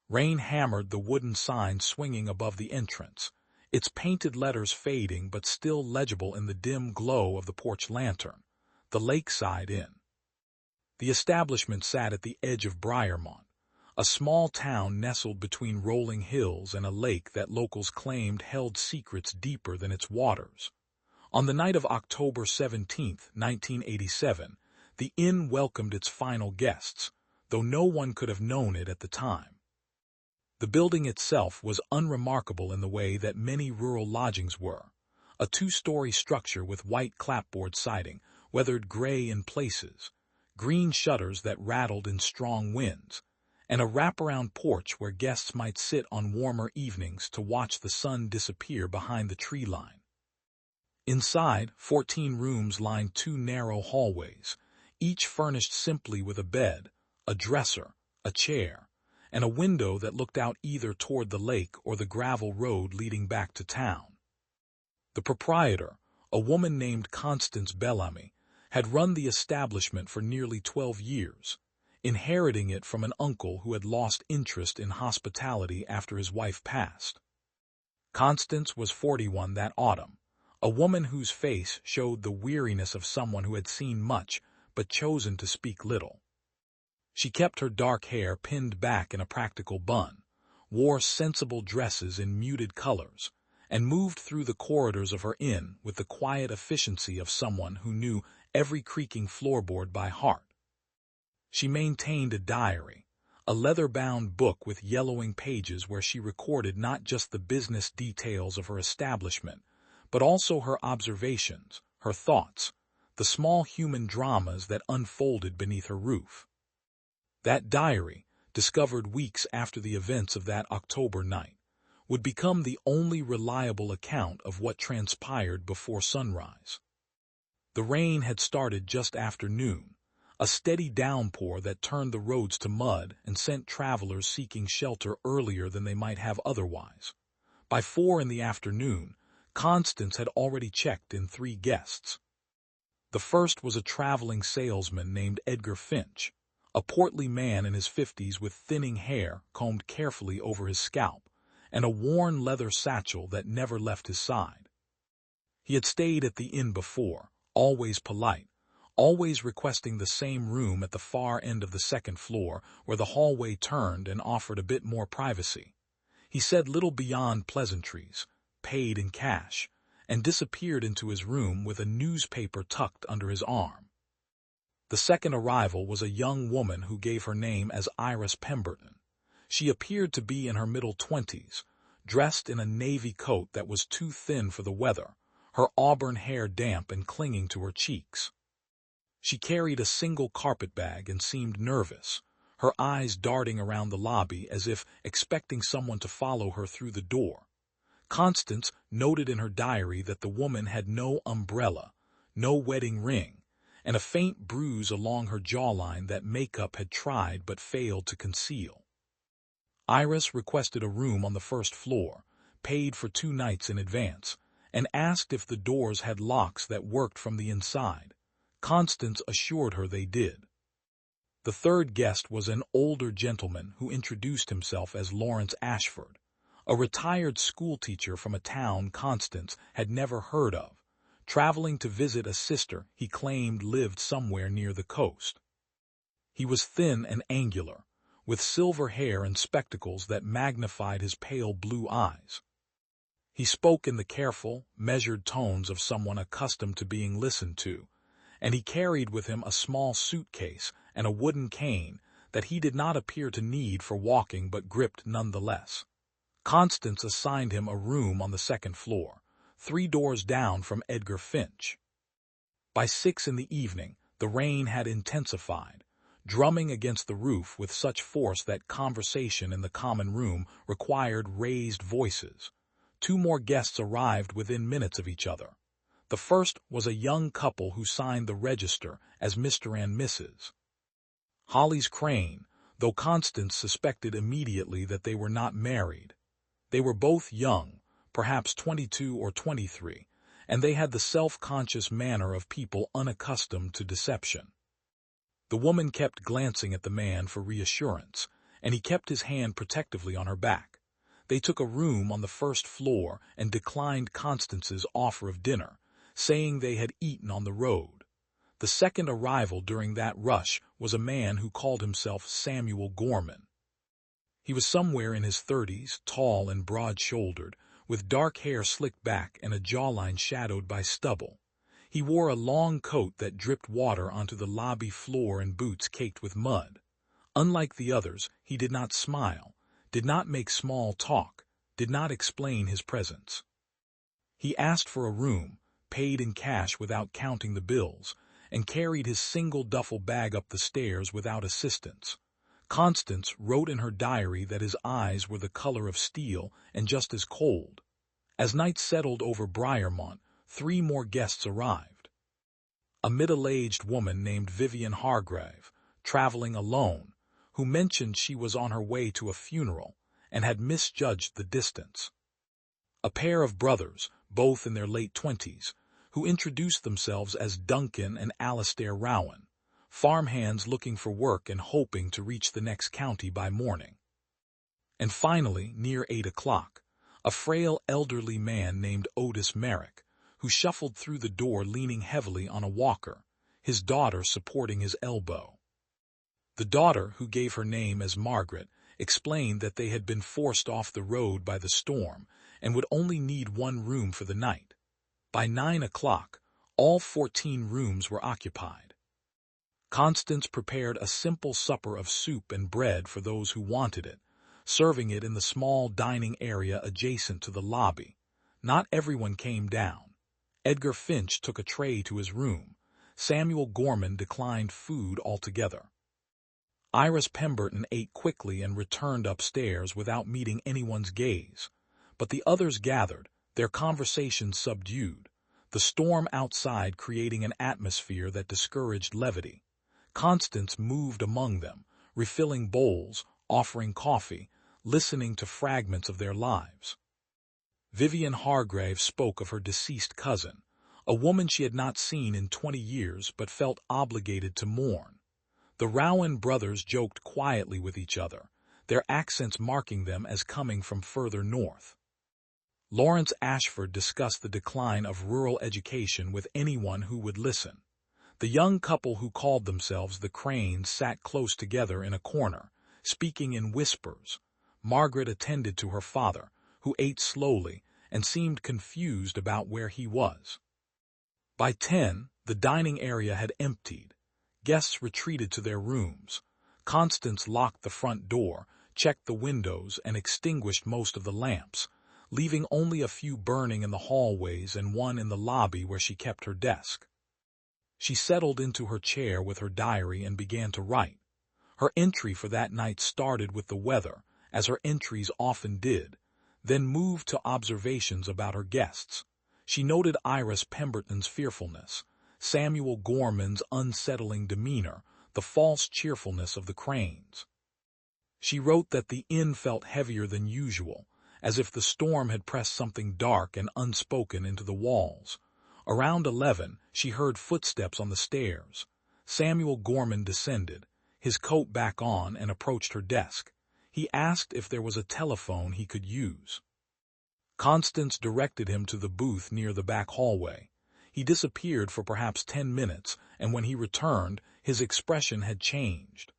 Rain hammered the wooden sign swinging above the entrance, its painted letters fading but still legible in the dim glow of the porch lantern. The Lakeside Inn. The establishment sat at the edge of Briarmont, a small town nestled between rolling hills and a lake that locals claimed held secrets deeper than its waters. On the night of October 17, 1987, the inn welcomed its final guests, though no one could have known it at the time. The building itself was unremarkable in the way that many rural lodgings were, a two-story structure with white clapboard siding, weathered gray in places, green shutters that rattled in strong winds, and a wraparound porch where guests might sit on warmer evenings to watch the sun disappear behind the tree line. Inside, 14 rooms lined two narrow hallways, each furnished simply with a bed, a dresser, a chair, and a window that looked out either toward the lake or the gravel road leading back to town. The proprietor, a woman named Constance Bellamy, had run the establishment for nearly 12 years, inheriting it from an uncle who had lost interest in hospitality after his wife passed. Constance was 41 that autumn, a woman whose face showed the weariness of someone who had seen much but chosen to speak little. She kept her dark hair pinned back in a practical bun, wore sensible dresses in muted colors, and moved through the corridors of her inn with the quiet efficiency of someone who knew every creaking floorboard by heart. She maintained a diary, a leather-bound book with yellowing pages where she recorded not just the business details of her establishment, but also her observations, her thoughts, the small human dramas that unfolded beneath her roof. That diary, discovered weeks after the events of that October night, would become the only reliable account of what transpired before sunrise. The rain had started just after noon, a steady downpour that turned the roads to mud and sent travelers seeking shelter earlier than they might have otherwise. By 4 in the afternoon, Constance had already checked in 3 guests. The first was a traveling salesman named Edgar Finch, a portly man in his 50s with thinning hair combed carefully over his scalp, and a worn leather satchel that never left his side. He had stayed at the inn before, always polite, always requesting the same room at the far end of the second floor where the hallway turned and offered a bit more privacy. He said little beyond pleasantries, paid in cash, and disappeared into his room with a newspaper tucked under his arm. The second arrival was a young woman who gave her name as Iris Pemberton. She appeared to be in her middle 20s, dressed in a navy coat that was too thin for the weather, her auburn hair damp and clinging to her cheeks. She carried a single carpetbag and seemed nervous, her eyes darting around the lobby as if expecting someone to follow her through the door. Constance noted in her diary that the woman had no umbrella, no wedding ring, and a faint bruise along her jawline that makeup had tried but failed to conceal. Iris requested a room on the first floor, paid for 2 nights in advance, and asked if the doors had locks that worked from the inside. Constance assured her they did. The third guest was an older gentleman who introduced himself as Lawrence Ashford, a retired schoolteacher from a town Constance had never heard of, traveling to visit a sister he claimed lived somewhere near the coast. He was thin and angular, with silver hair and spectacles that magnified his pale blue eyes. He spoke in the careful, measured tones of someone accustomed to being listened to, and he carried with him a small suitcase and a wooden cane that he did not appear to need for walking but gripped nonetheless. Constance assigned him a room on the second floor, 3 doors down from Edgar Finch. By 6 in the evening, the rain had intensified, drumming against the roof with such force that conversation in the common room required raised voices. 2 more guests arrived within minutes of each other. The first was a young couple who signed the register as Mr. and Mrs. Hollis Crane, though Constance suspected immediately that they were not married. They were both young, perhaps 22 or 23, and they had the self-conscious manner of people unaccustomed to deception. The woman kept glancing at the man for reassurance, and he kept his hand protectively on her back. They took a room on the first floor and declined Constance's offer of dinner, saying they had eaten on the road. The second arrival during that rush was a man who called himself Samuel Gorman. He was somewhere in his 30s, tall and broad-shouldered, with dark hair slicked back and a jawline shadowed by stubble. He wore a long coat that dripped water onto the lobby floor and boots caked with mud. Unlike the others, he did not smile, did not make small talk, did not explain his presence. He asked for a room, paid in cash without counting the bills, and carried his single duffel bag up the stairs without assistance. Constance wrote in her diary that his eyes were the color of steel and just as cold. As night settled over Briarmont, 3 more guests arrived. A middle-aged woman named Vivian Hargrave, traveling alone, who mentioned she was on her way to a funeral and had misjudged the distance. A pair of brothers, both in their late 20s, who introduced themselves as Duncan and Alastair Rowan, farmhands looking for work and hoping to reach the next county by morning. And finally, near 8 o'clock, a frail elderly man named Otis Merrick, who shuffled through the door leaning heavily on a walker, his daughter supporting his elbow. The daughter, who gave her name as Margaret, explained that they had been forced off the road by the storm and would only need 1 room for the night. By 9 o'clock, all 14 rooms were occupied. Constance prepared a simple supper of soup and bread for those who wanted it, serving it in the small dining area adjacent to the lobby. Not everyone came down. Edgar Finch took a tray to his room. Samuel Gorman declined food altogether. Iris Pemberton ate quickly and returned upstairs without meeting anyone's gaze. But the others gathered, their conversation subdued, the storm outside creating an atmosphere that discouraged levity. Constance moved among them, refilling bowls, offering coffee, listening to fragments of their lives. Vivian Hargrave spoke of her deceased cousin, a woman she had not seen in 20 years but felt obligated to mourn. The Rowan brothers joked quietly with each other, their accents marking them as coming from further north. Lawrence Ashford discussed the decline of rural education with anyone who would listen. The young couple who called themselves the Cranes sat close together in a corner, speaking in whispers. Margaret attended to her father, who ate slowly and seemed confused about where he was. By 10, the dining area had emptied. Guests retreated to their rooms. Constance locked the front door, checked the windows, and extinguished most of the lamps, leaving only a few burning in the hallways and one in the lobby where she kept her desk. She settled into her chair with her diary and began to write. Her entry for that night started with the weather, as her entries often did, then moved to observations about her guests. She noted Iris Pemberton's fearfulness, Samuel Gorman's unsettling demeanor, the false cheerfulness of the Cranes. She wrote that the inn felt heavier than usual, as if the storm had pressed something dark and unspoken into the walls. Around 11, she heard footsteps on the stairs. Samuel Gorman descended, his coat back on, and approached her desk. He asked if there was a telephone he could use. Constance directed him to the booth near the back hallway. He disappeared for perhaps 10 minutes, and when he returned, his expression had changed.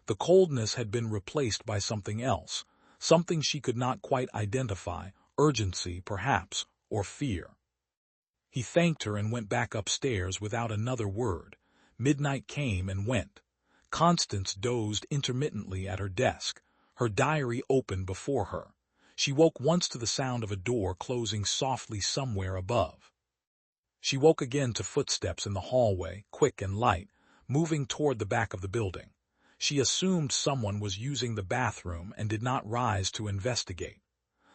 The coldness had been replaced by something else, something she could not quite identify, urgency, perhaps, or fear. He thanked her and went back upstairs without another word. Midnight came and went. Constance dozed intermittently at her desk, her diary open before her. She woke once to the sound of a door closing softly somewhere above. She woke again to footsteps in the hallway, quick and light, moving toward the back of the building. She assumed someone was using the bathroom and did not rise to investigate.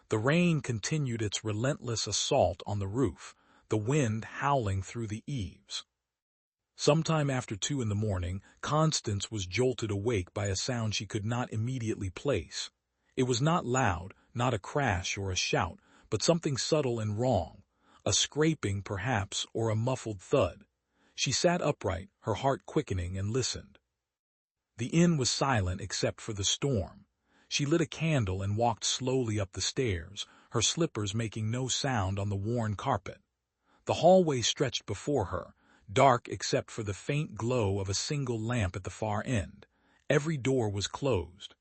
The rain continued its relentless assault on the roof, the wind howling through the eaves. Sometime after 2 in the morning, Constance was jolted awake by a sound she could not immediately place. It was not loud, not a crash or a shout, but something subtle and wrong, a scraping perhaps or a muffled thud. She sat upright, her heart quickening, and listened. The inn was silent except for the storm. She lit a candle and walked slowly up the stairs, her slippers making no sound on the worn carpet. The hallway stretched before her, dark except for the faint glow of a single lamp at the far end. Every door was closed.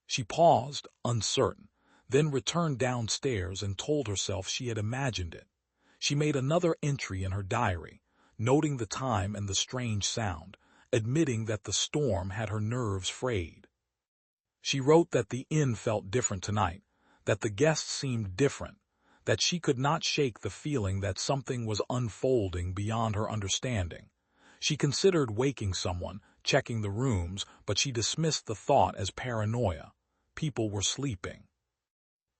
She paused, uncertain, then returned downstairs and told herself she had imagined it. She made another entry in her diary, noting the time and the strange sound, admitting that the storm had her nerves frayed. She wrote that the inn felt different tonight, that the guests seemed different, that she could not shake the feeling that something was unfolding beyond her understanding. She considered waking someone, checking the rooms, but she dismissed the thought as paranoia. People were sleeping.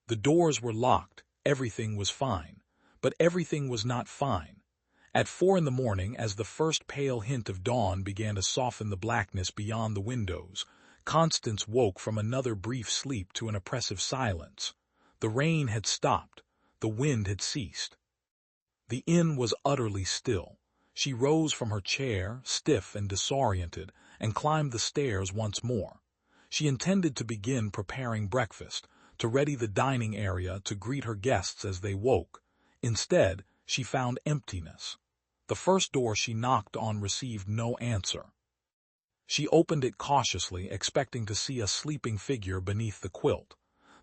The doors were locked, everything was fine. But everything was not fine. At 4 in the morning, as the first pale hint of dawn began to soften the blackness beyond the windows, Constance woke from another brief sleep to an oppressive silence. The rain had stopped. The wind had ceased. The inn was utterly still. She rose from her chair, stiff and disoriented, and climbed the stairs once more. She intended to begin preparing breakfast, to ready the dining area to greet her guests as they woke. Instead, she found emptiness. The first door she knocked on received no answer. She opened it cautiously, expecting to see a sleeping figure beneath the quilt.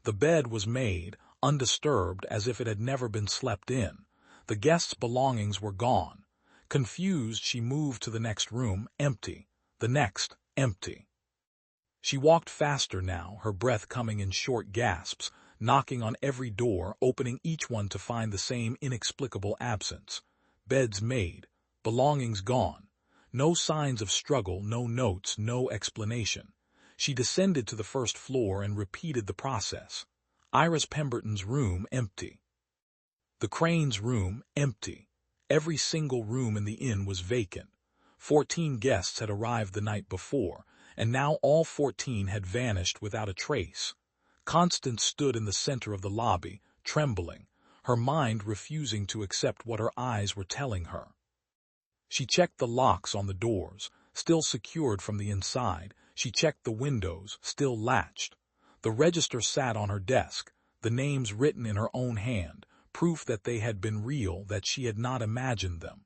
The bed was made, undisturbed, as if it had never been slept in. The guests' belongings were gone. Confused, she moved to the next room, empty. The next, empty. She walked faster now, her breath coming in short gasps, knocking on every door, opening each one to find the same inexplicable absence. Beds made, belongings gone. No signs of struggle, no notes, no explanation. She descended to the first floor and repeated the process. Iris Pemberton's room empty. The Crane's room empty. Every single room in the inn was vacant. 14 guests had arrived the night before, and now all 14 had vanished without a trace. Constance stood in the center of the lobby, trembling, her mind refusing to accept what her eyes were telling her. She checked the locks on the doors, still secured from the inside. She checked the windows, still latched. The register sat on her desk, the names written in her own hand, proof that they had been real, that she had not imagined them.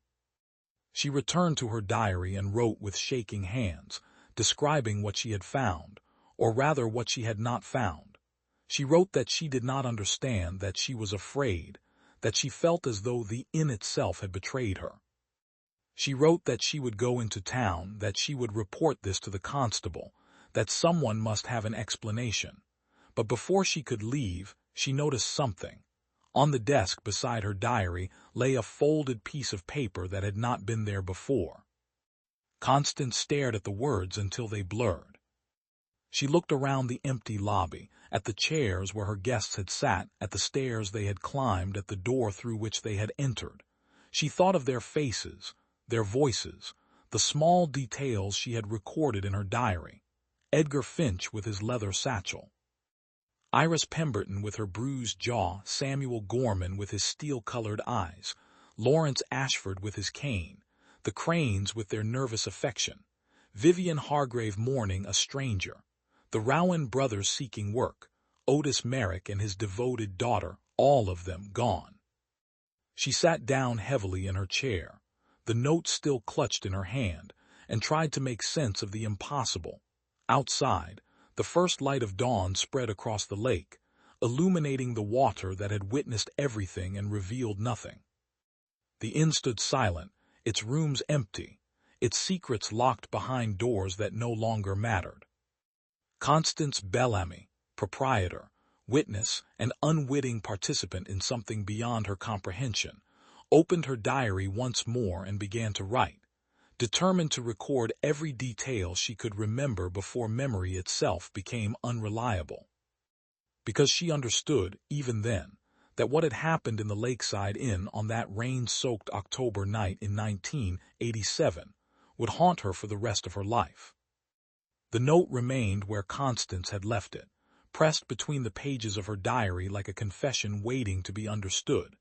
She returned to her diary and wrote with shaking hands, describing what she had found, or rather what she had not found. She wrote that she did not understand, that she was afraid, that she felt as though the inn itself had betrayed her. She wrote that she would go into town, that she would report this to the constable, that someone must have an explanation. But before she could leave, she noticed something. On the desk beside her diary lay a folded piece of paper that had not been there before. Constance stared at the words until they blurred. She looked around the empty lobby, at the chairs where her guests had sat, at the stairs they had climbed, at the door through which they had entered. She thought of their faces, their voices, the small details she had recorded in her diary. Edgar Finch with his leather satchel. Iris Pemberton with her bruised jaw, Samuel Gorman with his steel-colored eyes, Lawrence Ashford with his cane, the Cranes with their nervous affection, Vivian Hargrave mourning a stranger, the Rowan brothers seeking work, Otis Merrick and his devoted daughter, all of them gone. She sat down heavily in her chair, the note still clutched in her hand, and tried to make sense of the impossible. Outside, the first light of dawn spread across the lake, illuminating the water that had witnessed everything and revealed nothing. The inn stood silent, its rooms empty, its secrets locked behind doors that no longer mattered. Constance Bellamy, proprietor, witness, and unwitting participant in something beyond her comprehension, opened her diary once more and began to write, determined to record every detail she could remember before memory itself became unreliable. Because she understood, even then, that what had happened in the Lakeside Inn on that rain-soaked October night in 1987 would haunt her for the rest of her life. The note remained where Constance had left it, pressed between the pages of her diary like a confession waiting to be understood.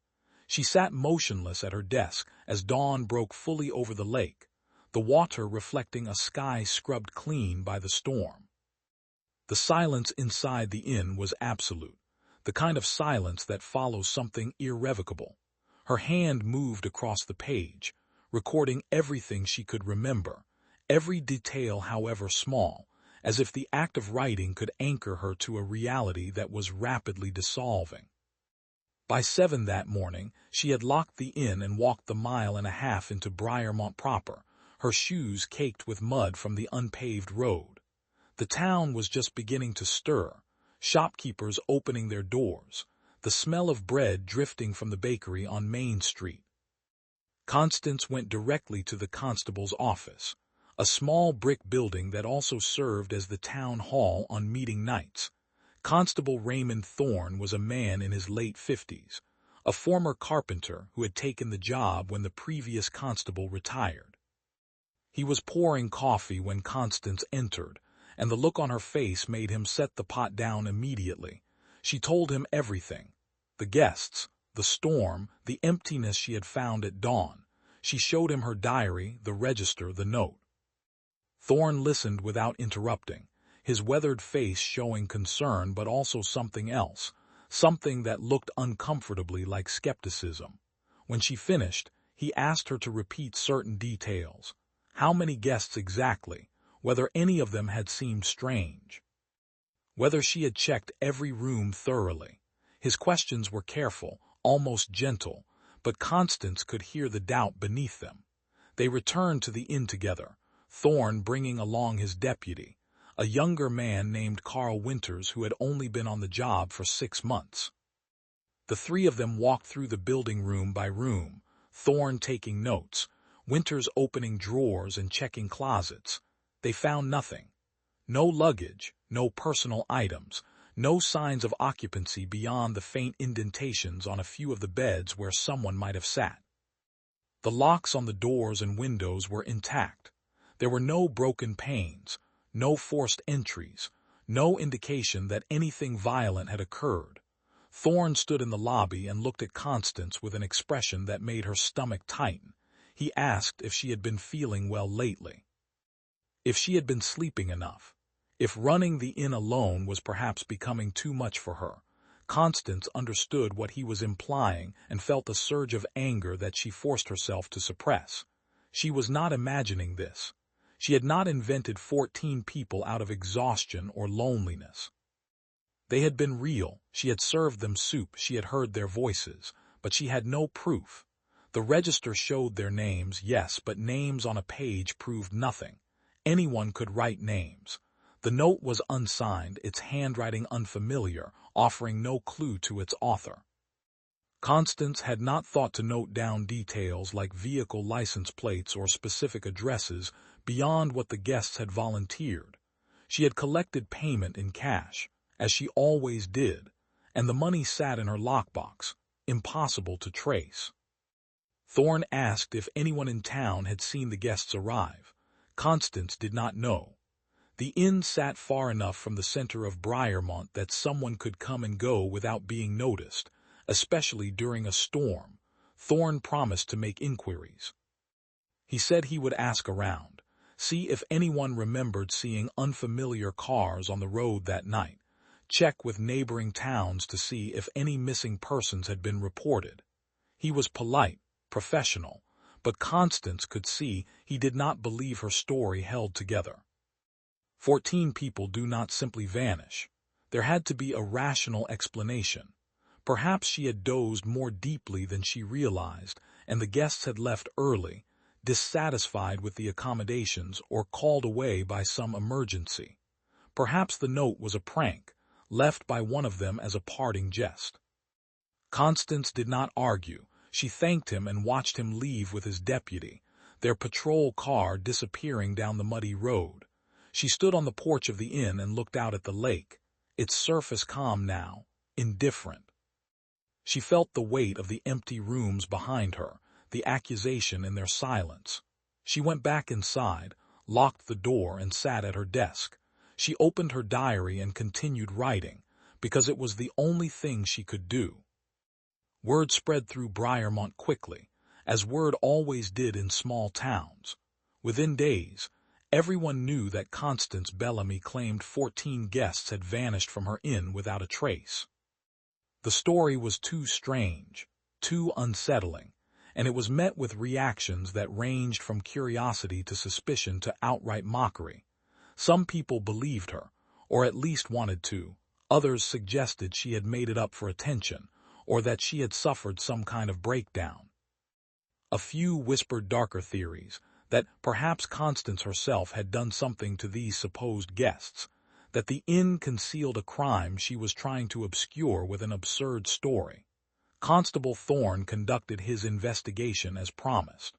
She sat motionless at her desk as dawn broke fully over the lake, the water reflecting a sky scrubbed clean by the storm. The silence inside the inn was absolute, the kind of silence that follows something irrevocable. Her hand moved across the page, recording everything she could remember, every detail however small, as if the act of writing could anchor her to a reality that was rapidly dissolving. By 7 that morning, she had locked the inn and walked the 1.5 miles into Briarmont proper, her shoes caked with mud from the unpaved road. The town was just beginning to stir, shopkeepers opening their doors, the smell of bread drifting from the bakery on Main Street. Constance went directly to the constable's office, a small brick building that also served as the town hall on meeting nights. Constable Raymond Thorne was a man in his late 50s, a former carpenter who had taken the job when the previous constable retired. He was pouring coffee when Constance entered, and the look on her face made him set the pot down immediately. She told him everything: the guests, the storm, the emptiness she had found at dawn. She showed him her diary, the register, the note. Thorne listened without interrupting, his weathered face showing concern but also something else, something that looked uncomfortably like skepticism. When she finished, he asked her to repeat certain details. How many guests exactly? Whether any of them had seemed strange. Whether she had checked every room thoroughly. His questions were careful, almost gentle, but Constance could hear the doubt beneath them. They returned to the inn together, Thorne bringing along his deputy, a younger man named Carl Winters who had only been on the job for 6 months. The three of them walked through the building room by room, Thorne taking notes, Winters opening drawers and checking closets. They found nothing. No luggage, no personal items, no signs of occupancy beyond the faint indentations on a few of the beds where someone might have sat. The locks on the doors and windows were intact. There were no broken panes, no forced entries, no indication that anything violent had occurred. Thorne stood in the lobby and looked at Constance with an expression that made her stomach tighten. He asked if she had been feeling well lately, if she had been sleeping enough, if running the inn alone was perhaps becoming too much for her. Constance understood what he was implying and felt a surge of anger that she forced herself to suppress. She was not imagining this. She had not invented 14 people out of exhaustion or loneliness. They had been real, she had served them soup, she had heard their voices, but she had no proof. The register showed their names, yes, but names on a page proved nothing. Anyone could write names. The note was unsigned, its handwriting unfamiliar, offering no clue to its author. Constance had not thought to note down details like vehicle license plates or specific addresses beyond what the guests had volunteered. She had collected payment in cash, as she always did, and the money sat in her lockbox, impossible to trace. Thorne asked if anyone in town had seen the guests arrive. Constance did not know. The inn sat far enough from the center of Briarmont that someone could come and go without being noticed, especially during a storm. Thorne promised to make inquiries. He said he would ask around, see if anyone remembered seeing unfamiliar cars on the road that night, check with neighboring towns to see if any missing persons had been reported. He was polite, professional, but Constance could see he did not believe her story held together. 14 people do not simply vanish. There had to be a rational explanation. Perhaps she had dozed more deeply than she realized, and the guests had left early, dissatisfied with the accommodations or called away by some emergency. Perhaps the note was a prank, left by one of them as a parting jest. Constance did not argue. She thanked him and watched him leave with his deputy, their patrol car disappearing down the muddy road. She stood on the porch of the inn and looked out at the lake, its surface calm now, indifferent. She felt the weight of the empty rooms behind her, the accusation in their silence. She went back inside, locked the door, and sat at her desk. She opened her diary and continued writing, because it was the only thing she could do. Word spread through Briarmont quickly, as word always did in small towns. Within days, Everyone knew that Constance Bellamy claimed 14 guests had vanished from her inn without a trace. The story was too strange, too unsettling, and it was met with reactions that ranged from curiosity to suspicion to outright mockery. Some people believed her, or at least wanted to. Others suggested she had made it up for attention, or that she had suffered some kind of breakdown. A few whispered darker theories, that perhaps Constance herself had done something to these supposed guests, that the inn concealed a crime she was trying to obscure with an absurd story. Constable Thorne conducted his investigation as promised.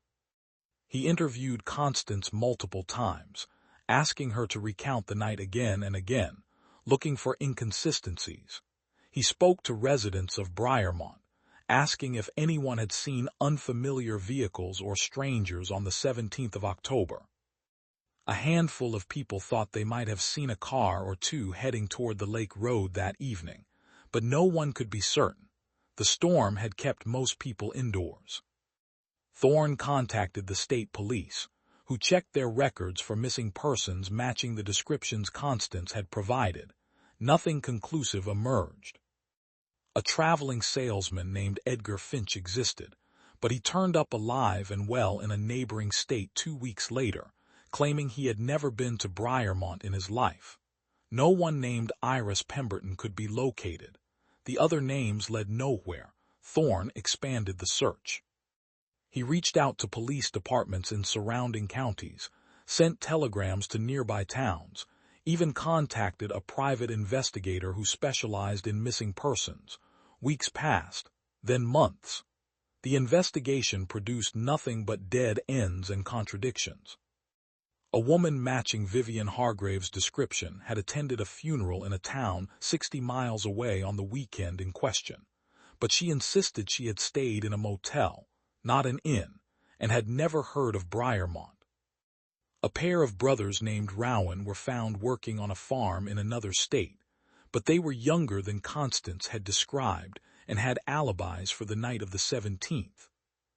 He interviewed Constance multiple times, asking her to recount the night again and again, looking for inconsistencies. He spoke to residents of Briarmont, asking if anyone had seen unfamiliar vehicles or strangers on the 17th of October. A handful of people thought they might have seen a car or two heading toward the lake road that evening, but no one could be certain. The storm had kept most people indoors. Thorne contacted the state police, who checked their records for missing persons matching the descriptions Constance had provided. Nothing conclusive emerged. A traveling salesman named Edgar Finch existed, but he turned up alive and well in a neighboring state 2 weeks later, claiming he had never been to Briarmont in his life. No one named Iris Pemberton could be located. The other names led nowhere. Thorne expanded the search. He reached out to police departments in surrounding counties, sent telegrams to nearby towns, even contacted a private investigator who specialized in missing persons. Weeks passed, then months. The investigation produced nothing but dead ends and contradictions. A woman matching Vivian Hargrave's description had attended a funeral in a town 60 miles away on the weekend in question, but she insisted she had stayed in a motel, not an inn, and had never heard of Briarmont. A pair of brothers named Rowan were found working on a farm in another state, but they were younger than Constance had described and had alibis for the night of the 17th.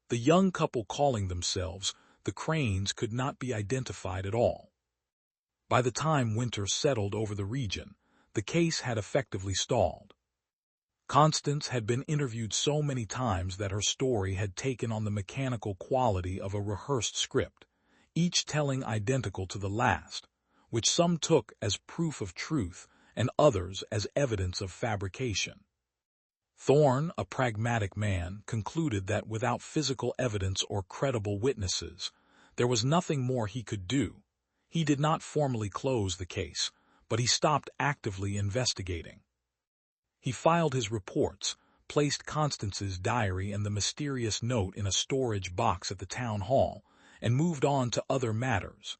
The young couple calling themselves the Cranes could not be identified at all. By the time winter settled over the region, the case had effectively stalled. Constance had been interviewed so many times that her story had taken on the mechanical quality of a rehearsed script, each telling identical to the last, which some took as proof of truth and others as evidence of fabrication. Thorne, a pragmatic man, concluded that without physical evidence or credible witnesses, there was nothing more he could do. He did not formally close the case, but he stopped actively investigating. He filed his reports, placed Constance's diary and the mysterious note in a storage box at the town hall, and moved on to other matters.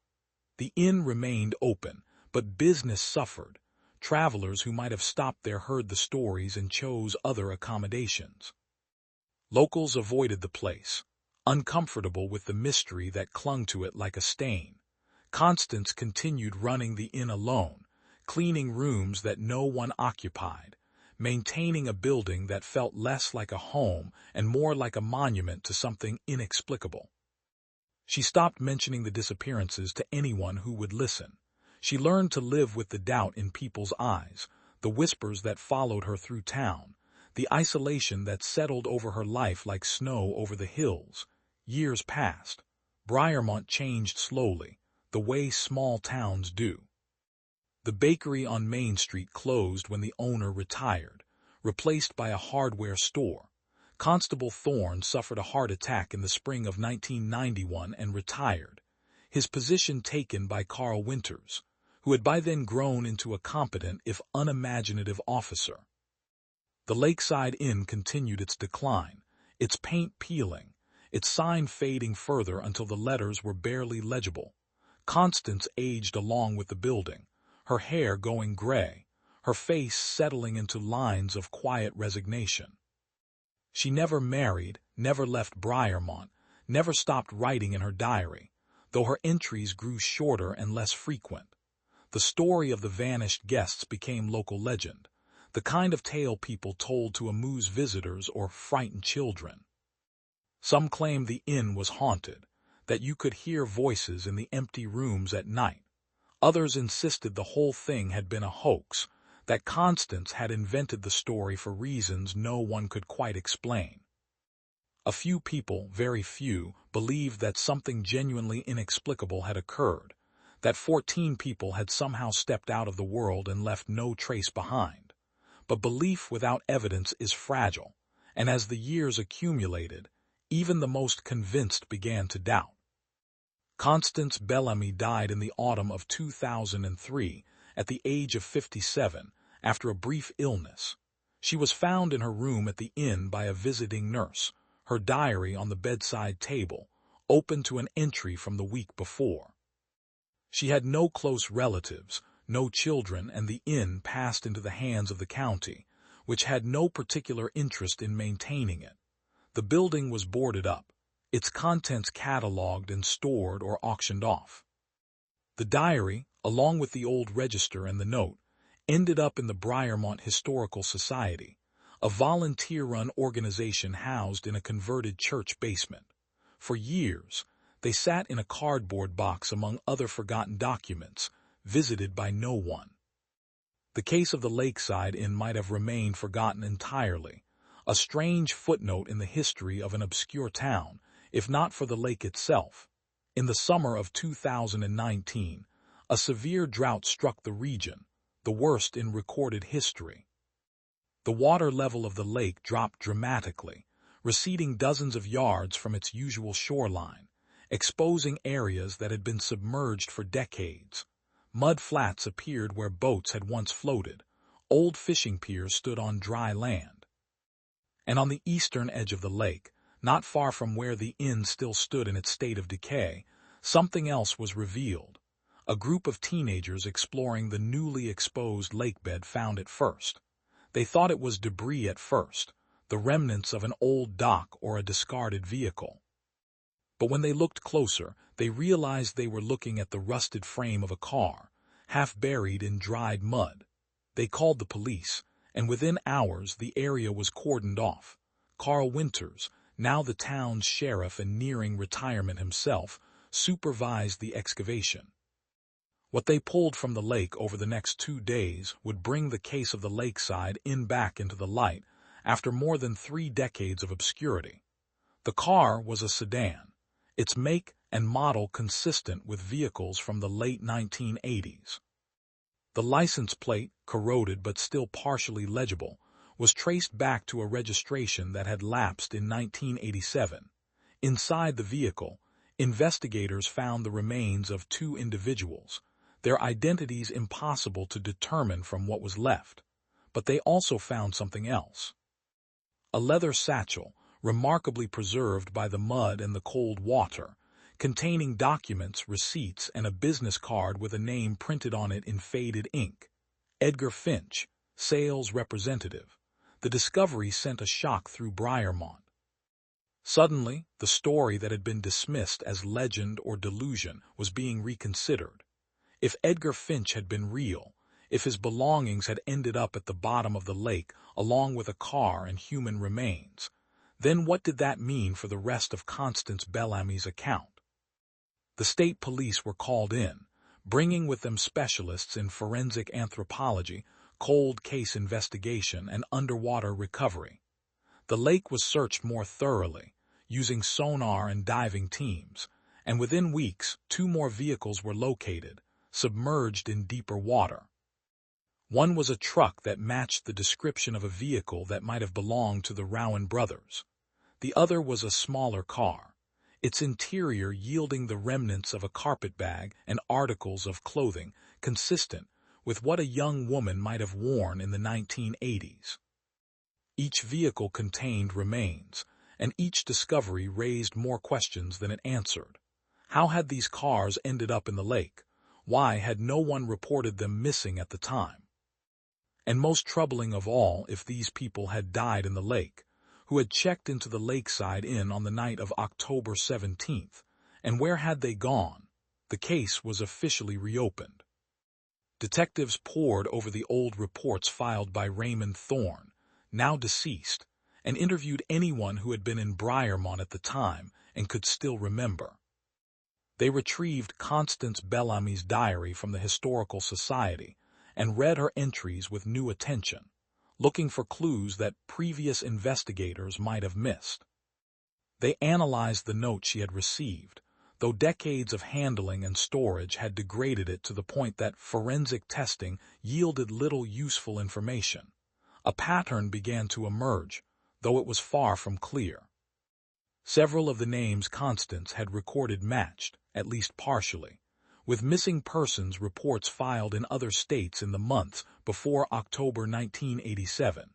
The inn remained open, but business suffered. Travelers who might have stopped there heard the stories and chose other accommodations. Locals avoided the place, uncomfortable with the mystery that clung to it like a stain. Constance continued running the inn alone, cleaning rooms that no one occupied, maintaining a building that felt less like a home and more like a monument to something inexplicable. She stopped mentioning the disappearances to anyone who would listen. She learned to live with the doubt in people's eyes, the whispers that followed her through town, the isolation that settled over her life like snow over the hills. Years passed. Briarmont changed slowly, the way small towns do. The bakery on Main Street closed when the owner retired, replaced by a hardware store. Constable Thorne suffered a heart attack in the spring of 1991 and retired, his position taken by Carl Winters, who had by then grown into a competent if unimaginative officer. The Lakeside Inn continued its decline, its paint peeling, its sign fading further until the letters were barely legible. Constance aged along with the building, her hair going gray, her face settling into lines of quiet resignation. She never married, never left Briarmont, never stopped writing in her diary, though her entries grew shorter and less frequent. The story of the vanished guests became local legend, the kind of tale people told to amuse visitors or frighten children. Some claimed the inn was haunted, that you could hear voices in the empty rooms at night. Others insisted the whole thing had been a hoax, that Constance had invented the story for reasons no one could quite explain. A few people, very few, believed that something genuinely inexplicable had occurred, that 14 people had somehow stepped out of the world and left no trace behind. But belief without evidence is fragile, and as the years accumulated, even the most convinced began to doubt. Constance Bellamy died in the autumn of 2003 at the age of 57 after a brief illness. She was found in her room at the inn by a visiting nurse, her diary on the bedside table, open to an entry from the week before. She had no close relatives, no children, and the inn passed into the hands of the county, which had no particular interest in maintaining it. The building was boarded up, its contents catalogued and stored or auctioned off. The diary, along with the old register and the note, ended up in the Briarmont Historical Society, a volunteer-run organization housed in a converted church basement. For years, they sat in a cardboard box among other forgotten documents, visited by no one. The case of the Lakeside Inn might have remained forgotten entirely, a strange footnote in the history of an obscure town, if not for the lake itself. In the summer of 2019, a severe drought struck the region, the worst in recorded history. The water level of the lake dropped dramatically, receding dozens of yards from its usual shoreline, exposing areas that had been submerged for decades. Mud flats appeared where boats had once floated, old fishing piers stood on dry land. And on the eastern edge of the lake, not far from where the inn still stood in its state of decay, something else was revealed. A group of teenagers exploring the newly exposed lakebed found it first. They thought it was debris at first, the remnants of an old dock or a discarded vehicle. But when they looked closer, they realized they were looking at the rusted frame of a car, half buried in dried mud. They called the police, and within hours the area was cordoned off. Carl Winters, now the town's sheriff and nearing retirement himself, supervised the excavation. What they pulled from the lake over the next 2 days would bring the case of the Lakeside Inn back into the light after more than 3 decades of obscurity. The car was a sedan, its make and model consistent with vehicles from the late 1980s. The license plate, corroded but still partially legible, was traced back to a registration that had lapsed in 1987. Inside the vehicle, investigators found the remains of 2 individuals, their identities impossible to determine from what was left. But they also found something else. A leather satchel, remarkably preserved by the mud and the cold water, containing documents, receipts, and a business card with a name printed on it in faded ink. Edgar Finch, sales representative. The discovery sent a shock through Briarmont. Suddenly, the story that had been dismissed as legend or delusion was being reconsidered. If Edgar Finch had been real, if his belongings had ended up at the bottom of the lake along with a car and human remains, then what did that mean for the rest of Constance Bellamy's account? The state police were called in, bringing with them specialists in forensic anthropology, cold case investigation, and underwater recovery. The lake was searched more thoroughly, using sonar and diving teams, and within weeks 2 more vehicles were located, submerged in deeper water. One was a truck that matched the description of a vehicle that might have belonged to the Rowan brothers. The other was a smaller car, its interior yielding the remnants of a carpetbag and articles of clothing consistent with what a young woman might have worn in the 1980s. Each vehicle contained remains, and each discovery raised more questions than it answered. How had these cars ended up in the lake? Why had no one reported them missing at the time? And most troubling of all, if these people had died in the lake, who had checked into the Lakeside Inn on the night of October 17th, and where had they gone? The case was officially reopened. Detectives pored over the old reports filed by Raymond Thorne, now deceased, and interviewed anyone who had been in Briarmont at the time and could still remember. They retrieved Constance Bellamy's diary from the Historical Society and read her entries with new attention, looking for clues that previous investigators might have missed. They analyzed the note she had received, though decades of handling and storage had degraded it to the point that forensic testing yielded little useful information. A pattern began to emerge, though it was far from clear. Several of the names Constance had recorded matched, at least partially, with missing persons reports filed in other states in the months before October 1987.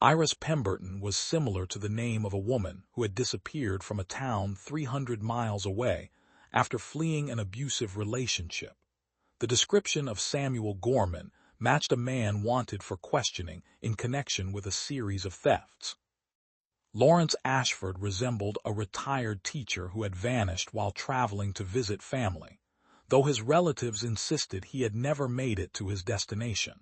Iris Pemberton was similar to the name of a woman who had disappeared from a town 300 miles away after fleeing an abusive relationship. The description of Samuel Gorman matched a man wanted for questioning in connection with a series of thefts. Lawrence Ashford resembled a retired teacher who had vanished while traveling to visit family, though his relatives insisted he had never made it to his destination.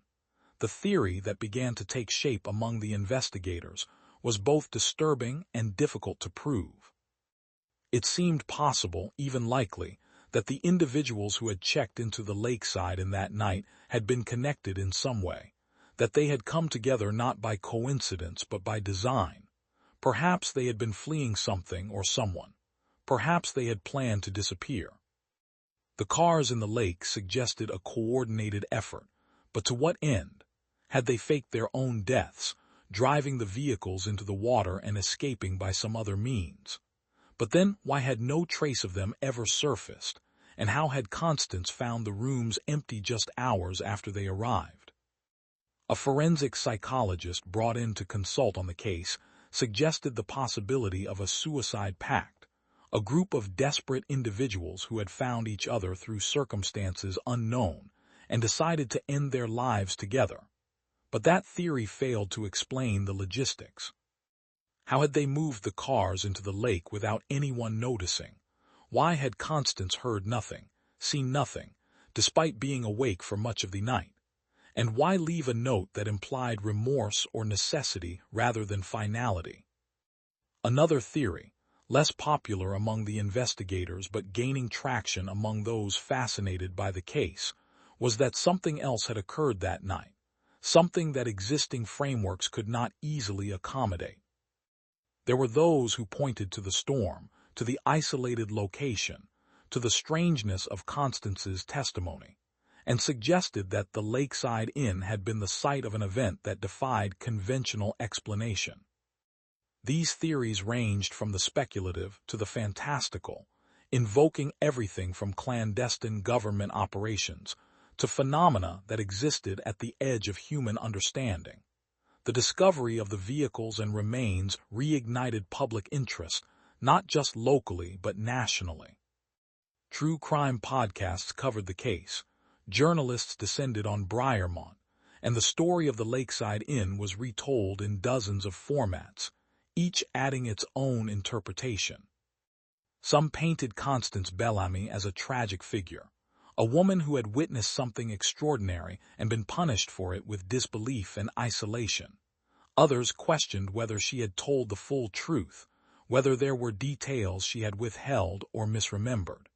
The theory that began to take shape among the investigators was both disturbing and difficult to prove. It seemed possible, even likely, that the individuals who had checked into the Lakeside in that night had been connected in some way, that they had come together not by coincidence but by design. Perhaps they had been fleeing something or someone. Perhaps they had planned to disappear. The cars in the lake suggested a coordinated effort, but to what end? Had they faked their own deaths, driving the vehicles into the water and escaping by some other means? But then why had no trace of them ever surfaced, and how had Constance found the rooms empty just hours after they arrived? A forensic psychologist brought in to consult on the case suggested the possibility of a suicide pact, a group of desperate individuals who had found each other through circumstances unknown and decided to end their lives together. But that theory failed to explain the logistics. How had they moved the cars into the lake without anyone noticing? Why had Constance heard nothing, seen nothing, despite being awake for much of the night? And why leave a note that implied remorse or necessity rather than finality? Another theory, less popular among the investigators but gaining traction among those fascinated by the case, was that something else had occurred that night, something that existing frameworks could not easily accommodate. There were those who pointed to the storm, to the isolated location, to the strangeness of Constance's testimony, and suggested that the Lakeside Inn had been the site of an event that defied conventional explanation. These theories ranged from the speculative to the fantastical, invoking everything from clandestine government operations to phenomena that existed at the edge of human understanding. The discovery of the vehicles and remains reignited public interest, not just locally but nationally. True crime podcasts covered the case, journalists descended on Briarmont, and the story of the Lakeside Inn was retold in dozens of formats, each adding its own interpretation. Some painted Constance Bellamy as a tragic figure, a woman who had witnessed something extraordinary and been punished for it with disbelief and isolation. Others questioned whether she had told the full truth, whether there were details she had withheld or misremembered.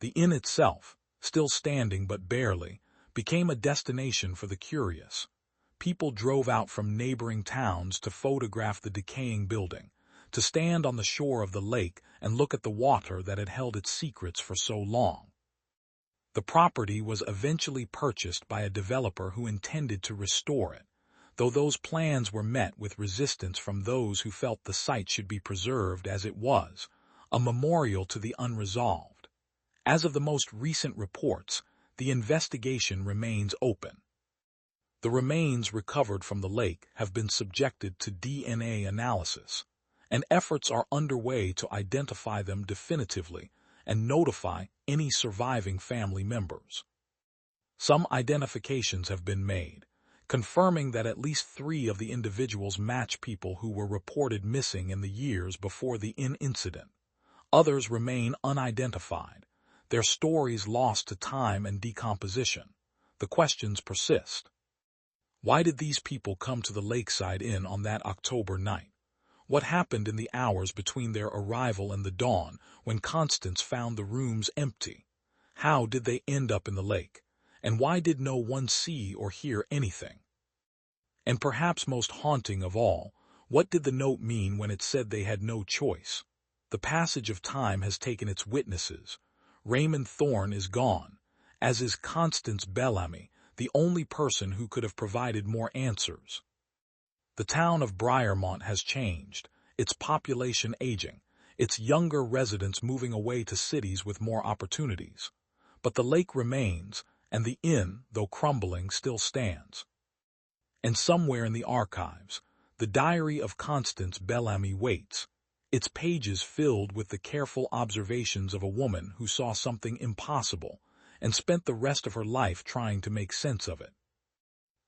The inn itself, still standing but barely, became a destination for the curious. People drove out from neighboring towns to photograph the decaying building, to stand on the shore of the lake and look at the water that had held its secrets for so long. The property was eventually purchased by a developer who intended to restore it, though those plans were met with resistance from those who felt the site should be preserved as it was, a memorial to the unresolved. As of the most recent reports, the investigation remains open. The remains recovered from the lake have been subjected to DNA analysis, and efforts are underway to identify them definitively and notify any surviving family members. Some identifications have been made, confirming that at least 3 of the individuals match people who were reported missing in the years before the inn incident. Others remain unidentified, their stories lost to time and decomposition. The questions persist. Why did these people come to the Lakeside Inn on that October night? What happened in the hours between their arrival and the dawn, when Constance found the rooms empty? How did they end up in the lake? And why did no one see or hear anything? And perhaps most haunting of all, what did the note mean when it said they had no choice? The passage of time has taken its witnesses. Raymond Thorne is gone, as is Constance Bellamy, the only person who could have provided more answers. The town of Briarmont has changed, its population aging, its younger residents moving away to cities with more opportunities. But the lake remains, and the inn, though crumbling, still stands. And somewhere in the archives, the diary of Constance Bellamy waits, its pages filled with the careful observations of a woman who saw something impossible and spent the rest of her life trying to make sense of it.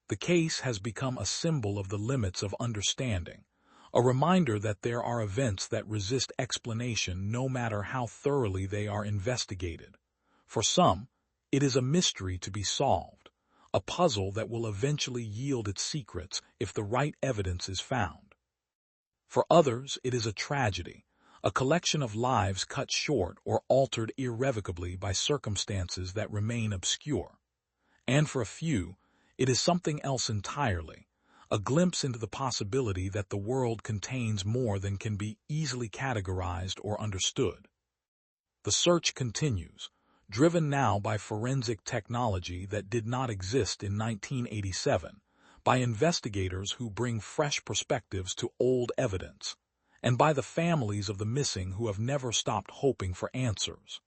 The case has become a symbol of the limits of understanding, a reminder that there are events that resist explanation no matter how thoroughly they are investigated. For some, it is a mystery to be solved, a puzzle that will eventually yield its secrets if the right evidence is found. For others, it is a tragedy, a collection of lives cut short or altered irrevocably by circumstances that remain obscure. And for a few, it is something else entirely, a glimpse into the possibility that the world contains more than can be easily categorized or understood. The search continues, driven now by forensic technology that did not exist in 1987, by investigators who bring fresh perspectives to old evidence, and by the families of the missing who have never stopped hoping for answers.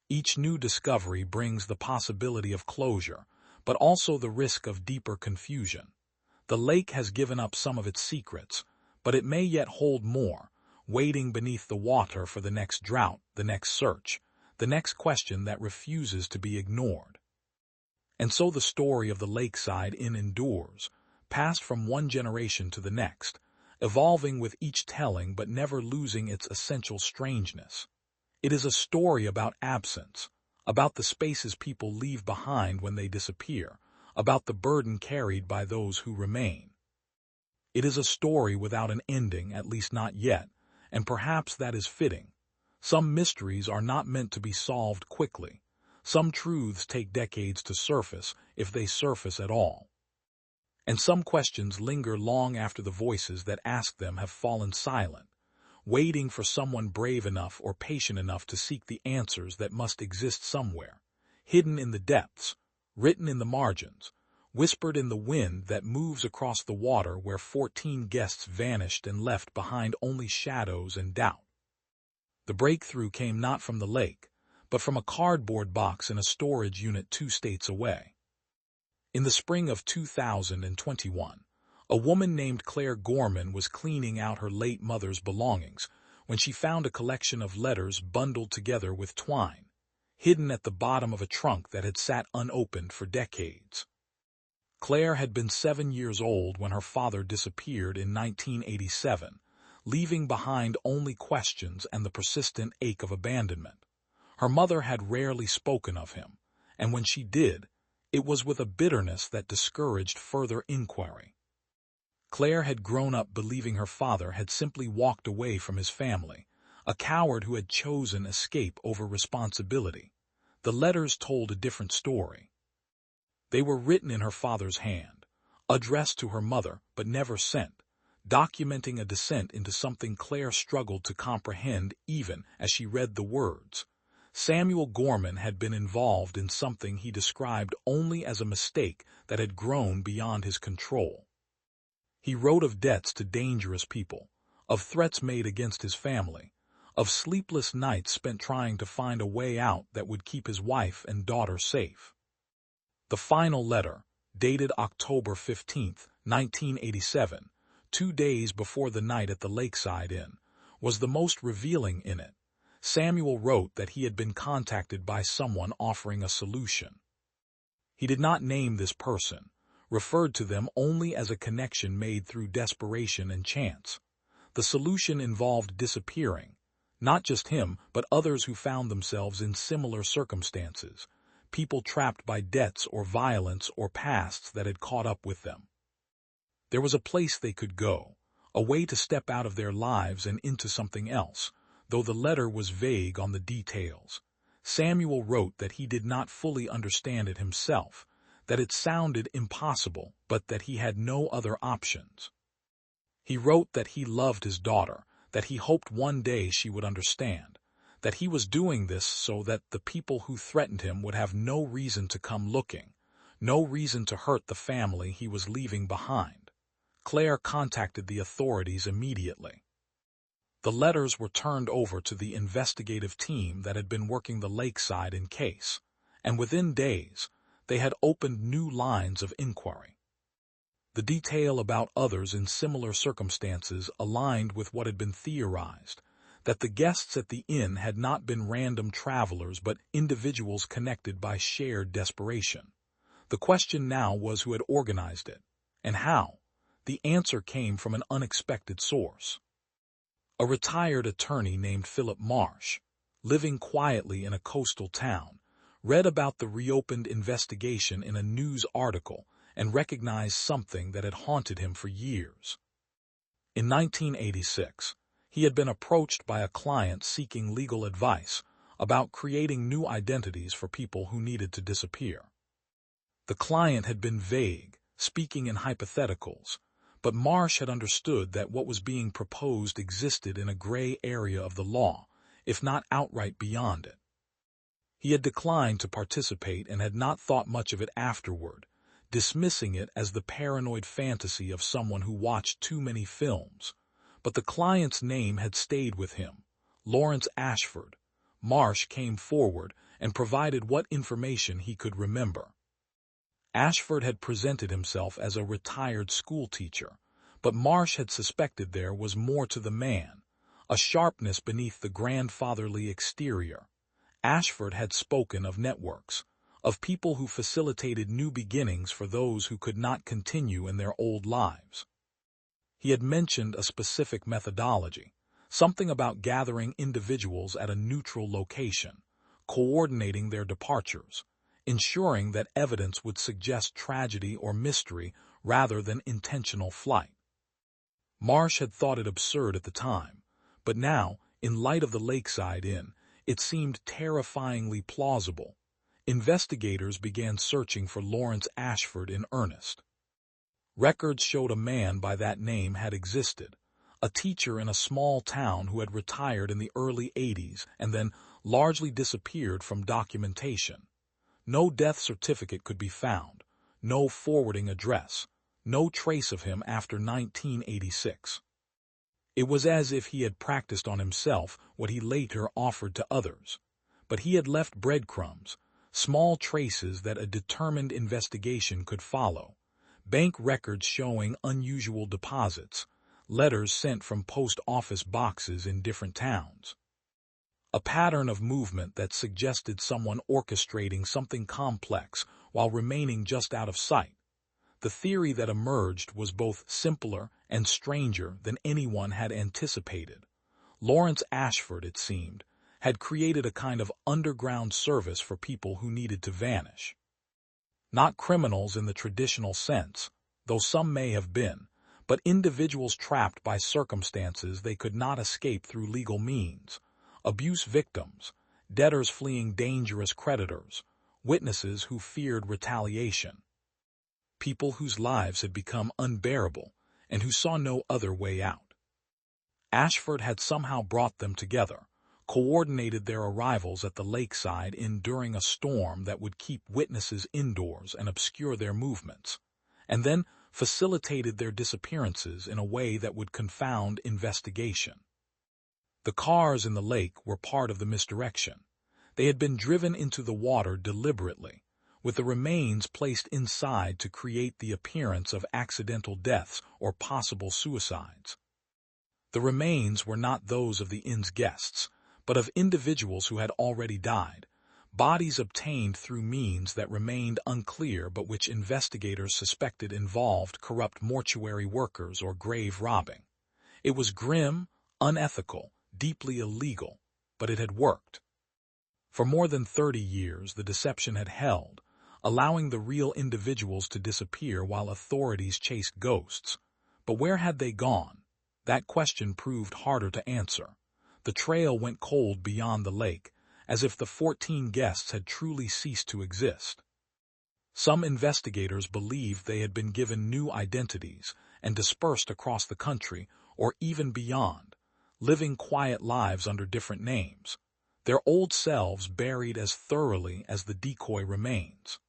Each new discovery brings the possibility of closure, but also the risk of deeper confusion. The lake has given up some of its secrets, but it may yet hold more, waiting beneath the water for the next drought, the next search, the next question that refuses to be ignored. And so the story of the Lakeside Inn endures, passed from one generation to the next, evolving with each telling but never losing its essential strangeness. It is a story about absence, about the spaces people leave behind when they disappear, about the burden carried by those who remain. It is a story without an ending, at least not yet, and perhaps that is fitting. Some mysteries are not meant to be solved quickly. Some truths take decades to surface, if they surface at all. And some questions linger long after the voices that ask them have fallen silent, waiting for someone brave enough or patient enough to seek the answers that must exist somewhere, hidden in the depths, written in the margins, whispered in the wind that moves across the water where 14 guests vanished and left behind only shadows and doubt. The breakthrough came not from the lake, but from a cardboard box in a storage unit 2 states away. In the spring of 2021, a woman named Claire Gorman was cleaning out her late mother's belongings when she found a collection of letters bundled together with twine, hidden at the bottom of a trunk that had sat unopened for decades. Claire had been 7 years old when her father disappeared in 1987, leaving behind only questions and the persistent ache of abandonment. Her mother had rarely spoken of him, and when she did, it was with a bitterness that discouraged further inquiry. Claire had grown up believing her father had simply walked away from his family, a coward who had chosen escape over responsibility. The letters told a different story. They were written in her father's hand, addressed to her mother but never sent, documenting a descent into something Claire struggled to comprehend even as she read the words. Samuel Gorman had been involved in something he described only as a mistake that had grown beyond his control. He wrote of debts to dangerous people, of threats made against his family, of sleepless nights spent trying to find a way out that would keep his wife and daughter safe. The final letter, dated October 15, 1987, 2 days before the night at the Lakeside Inn, was the most revealing in it. Samuel wrote that he had been contacted by someone offering a solution. He did not name this person, referred to them only as a connection made through desperation and chance. The solution involved disappearing, not just him, but others who found themselves in similar circumstances, people trapped by debts or violence or pasts that had caught up with them. There was a place they could go, a way to step out of their lives and into something else, though the letter was vague on the details. Samuel wrote that he did not fully understand it himself, that it sounded impossible, but that he had no other options. He wrote that he loved his daughter, that he hoped one day she would understand, that he was doing this so that the people who threatened him would have no reason to come looking, no reason to hurt the family he was leaving behind. Claire contacted the authorities immediately. The letters were turned over to the investigative team that had been working the Lakeside case, and within days, they had opened new lines of inquiry. The detail about others in similar circumstances aligned with what had been theorized, that the guests at the inn had not been random travelers but individuals connected by shared desperation. The question now was who had organized it, and how. The answer came from an unexpected source. A retired attorney named Philip Marsh, living quietly in a coastal town, read about the reopened investigation in a news article and recognized something that had haunted him for years. In 1986, he had been approached by a client seeking legal advice about creating new identities for people who needed to disappear. The client had been vague, speaking in hypotheticals, but Marsh had understood that what was being proposed existed in a gray area of the law, if not outright beyond it. He had declined to participate and had not thought much of it afterward, dismissing it as the paranoid fantasy of someone who watched too many films. But the client's name had stayed with him, Lawrence Ashford. Marsh came forward and provided what information he could remember. Ashford had presented himself as a retired schoolteacher, but Marsh had suspected there was more to the man, a sharpness beneath the grandfatherly exterior. Ashford had spoken of networks, of people who facilitated new beginnings for those who could not continue in their old lives. He had mentioned a specific methodology, something about gathering individuals at a neutral location, coordinating their departures, ensuring that evidence would suggest tragedy or mystery rather than intentional flight. Marsh had thought it absurd at the time, but now, in light of the Lakeside Inn, it seemed terrifyingly plausible. Investigators began searching for Lawrence Ashford in earnest. Records showed a man by that name had existed, a teacher in a small town who had retired in the early 80s and then largely disappeared from documentation. No death certificate could be found, no forwarding address, no trace of him after 1986. It was as if he had practiced on himself what he later offered to others. But he had left breadcrumbs, small traces that a determined investigation could follow, bank records showing unusual deposits, letters sent from post office boxes in different towns. A pattern of movement that suggested someone orchestrating something complex while remaining just out of sight. The theory that emerged was both simpler and stranger than anyone had anticipated. Lawrence Ashford, it seemed, had created a kind of underground service for people who needed to vanish. Not criminals in the traditional sense, though some may have been, but individuals trapped by circumstances they could not escape through legal means. Abuse victims, debtors fleeing dangerous creditors, witnesses who feared retaliation. People whose lives had become unbearable and who saw no other way out. Ashford had somehow brought them together, coordinated their arrivals at the Lakeside Inn during a storm that would keep witnesses indoors and obscure their movements, and then facilitated their disappearances in a way that would confound investigation. The cars in the lake were part of the misdirection. They had been driven into the water deliberately, with the remains placed inside to create the appearance of accidental deaths or possible suicides. The remains were not those of the inn's guests, but of individuals who had already died, bodies obtained through means that remained unclear but which investigators suspected involved corrupt mortuary workers or grave robbing. It was grim, unethical, deeply illegal, but it had worked. For more than 30 years, the deception had held, allowing the real individuals to disappear while authorities chased ghosts. But where had they gone? That question proved harder to answer. The trail went cold beyond the lake, as if the 14 guests had truly ceased to exist. Some investigators believed they had been given new identities and dispersed across the country or even beyond, living quiet lives under different names, their old selves buried as thoroughly as the decoy remains.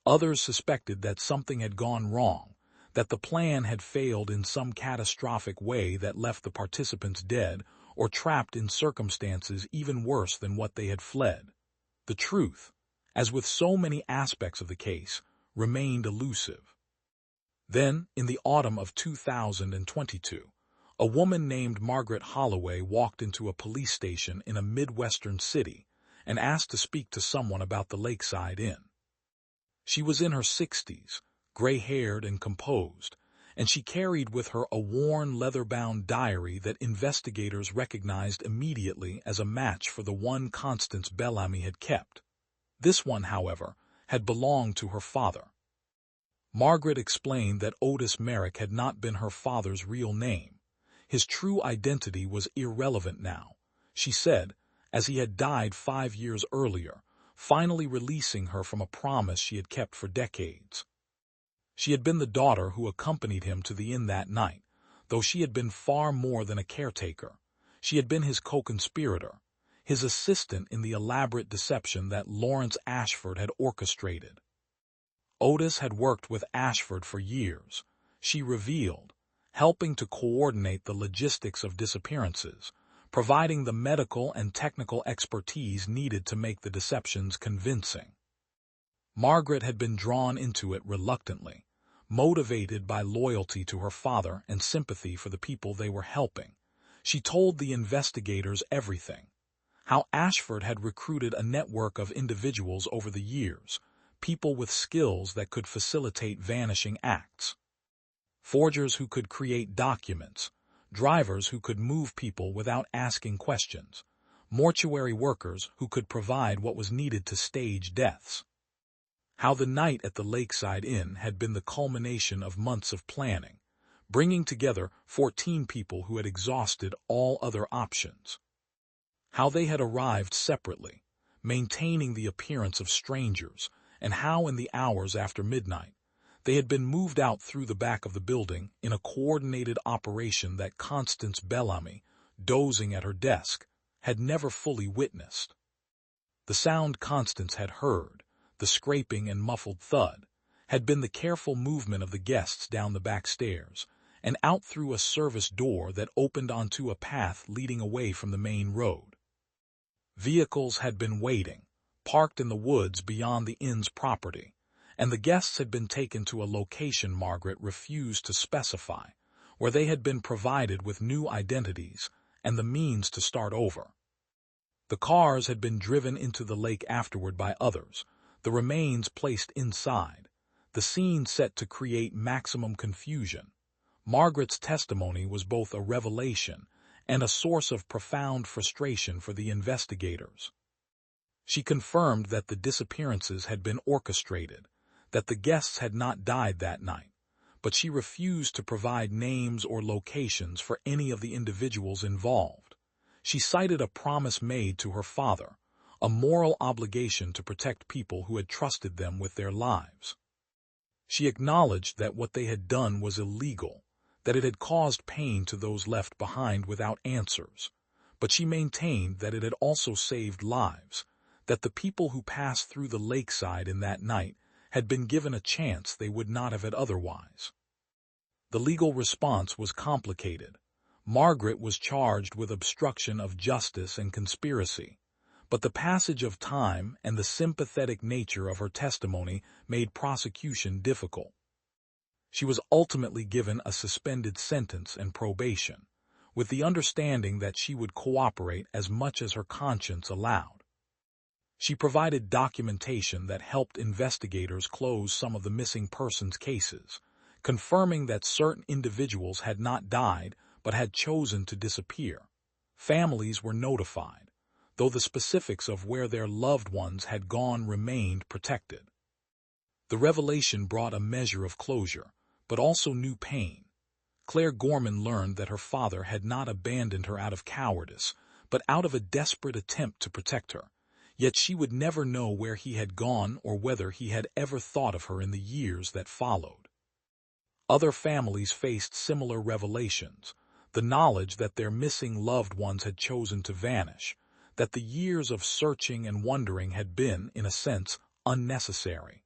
Others suspected that something had gone wrong, that the plan had failed in some catastrophic way that left the participants dead or trapped in circumstances even worse than what they had fled. The truth, as with so many aspects of the case, remained elusive. Then, in the autumn of 2022, a woman named Margaret Holloway walked into a police station in a Midwestern city and asked to speak to someone about the Lakeside Inn. She was in her 60s, gray-haired and composed, and she carried with her a worn leather-bound diary that investigators recognized immediately as a match for the one Constance Bellamy had kept. This one, however, had belonged to her father. Margaret explained that Otis Merrick had not been her father's real name. His true identity was irrelevant now, she said, as he had died 5 years earlier, finally releasing her from a promise she had kept for decades. She had been the daughter who accompanied him to the inn that night, though she had been far more than a caretaker. She had been his co-conspirator, his assistant in the elaborate deception that Lawrence Ashford had orchestrated. Otis had worked with Ashford for years, she revealed, helping to coordinate the logistics of disappearances, providing the medical and technical expertise needed to make the deceptions convincing. Margaret had been drawn into it reluctantly, motivated by loyalty to her father and sympathy for the people they were helping. She told the investigators everything: how Ashford had recruited a network of individuals over the years, people with skills that could facilitate vanishing acts. Forgers who could create documents, drivers who could move people without asking questions, mortuary workers who could provide what was needed to stage deaths. How the night at the Lakeside Inn had been the culmination of months of planning, bringing together 14 people who had exhausted all other options. How they had arrived separately, maintaining the appearance of strangers, and how in the hours after midnight, they had been moved out through the back of the building in a coordinated operation that Constance Bellamy, dozing at her desk, had never fully witnessed. The sound Constance had heard, the scraping and muffled thud, had been the careful movement of the guests down the back stairs and out through a service door that opened onto a path leading away from the main road. Vehicles had been waiting, parked in the woods beyond the inn's property, and the guests had been taken to a location Margaret refused to specify, where they had been provided with new identities and the means to start over. The cars had been driven into the lake afterward by others, the remains placed inside, the scene set to create maximum confusion. Margaret's testimony was both a revelation and a source of profound frustration for the investigators. She confirmed that the disappearances had been orchestrated, that the guests had not died that night, but she refused to provide names or locations for any of the individuals involved. She cited a promise made to her father, a moral obligation to protect people who had trusted them with their lives. She acknowledged that what they had done was illegal, that it had caused pain to those left behind without answers, but she maintained that it had also saved lives, that the people who passed through the lakeside in that night had been given a chance they would not have had otherwise. The legal response was complicated. Margaret was charged with obstruction of justice and conspiracy, but the passage of time and the sympathetic nature of her testimony made prosecution difficult. She was ultimately given a suspended sentence and probation, with the understanding that she would cooperate as much as her conscience allowed. She provided documentation that helped investigators close some of the missing persons cases, confirming that certain individuals had not died but had chosen to disappear. Families were notified, though the specifics of where their loved ones had gone remained protected. The revelation brought a measure of closure, but also new pain. Claire Gorman learned that her father had not abandoned her out of cowardice, but out of a desperate attempt to protect her. Yet she would never know where he had gone or whether he had ever thought of her in the years that followed. Other families faced similar revelations, the knowledge that their missing loved ones had chosen to vanish, that the years of searching and wondering had been, in a sense, unnecessary.